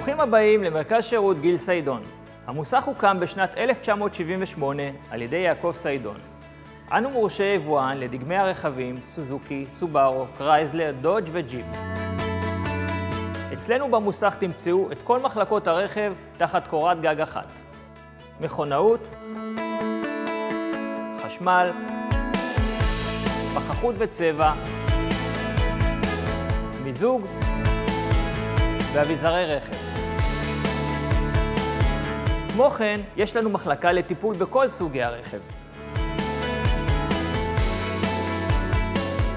ברוכים הבאים למרכז שירות גיל סיידון. המוסך הוקם בשנת 1978 על ידי יעקב סיידון. אנו מורשי יבואן לדגמי הרכבים סוזוקי, סובארו, קרייזלר, דודג' וג'יפ. אצלנו במוסך תמצאו את כל מחלקות הרכב תחת קורת גג אחת. מכונאות, חשמל, פחחות וצבע, מיזוג ואביזרי רכב. כמו כן, יש לנו מחלקה לטיפול בכל סוגי הרכב.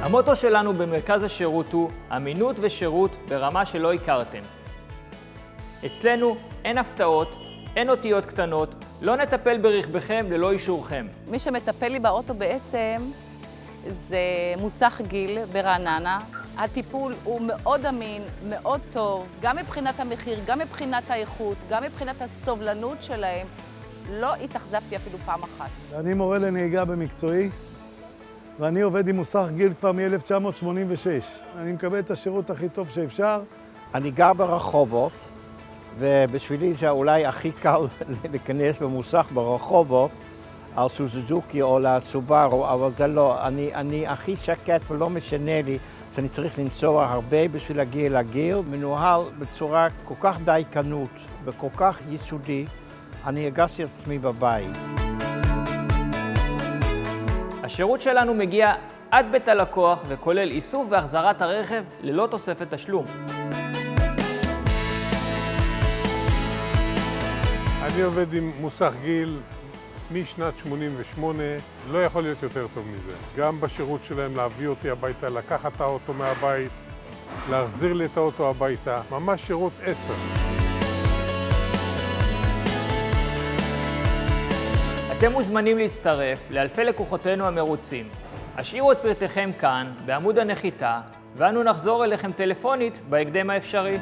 המוטו שלנו במרכז השירות הוא אמינות ושירות ברמה שלא הכרתם. אצלנו אין הפתעות, אין אותיות קטנות, לא נטפל ברכבכם ללא אישורכם. מי שמטפל לי באוטו בעצם זה מוסך גיל ברעננה. הטיפול הוא מאוד אמין, מאוד טוב, גם מבחינת המחיר, גם מבחינת האיכות, גם מבחינת הסובלנות שלהם. לא התאכזבתי אפילו פעם אחת. אני מורה לנהיגה במקצועי, ואני עובד עם מוסך גיל כבר מ-1986. אני מקבל את השירות הכי טוב שאפשר. אני גר ברחובות, ובשבילי זה אולי הכי קל להיכנס במוסך ברחובות, על סוזוקי או לסובארו, אבל זה לא. אני הכי שקט ולא משנה לי, אז אני צריך לנסוע הרבה בשביל להגיע לגיל, מנוהל בצורה כל כך דייקנות וכל כך יסודי, אני הרגשתי את עצמי בבית. השירות שלנו מגיע עד בית הלקוח וכולל איסוף והחזרת הרכב ללא תוספת תשלום. אני עובד עם מוסך גיל משנת 88, לא יכול להיות יותר טוב מזה. גם בשירות שלהם להביא אותי הביתה, לקחת את האוטו מהבית, להחזיר לי את האוטו הביתה, ממש שירות 10. אתם מוזמנים להצטרף לאלפי לקוחותינו המרוצים. השאירו את פרטיכם כאן, בעמוד הנחיתה, ואנו נחזור אליכם טלפונית בהקדם האפשרי.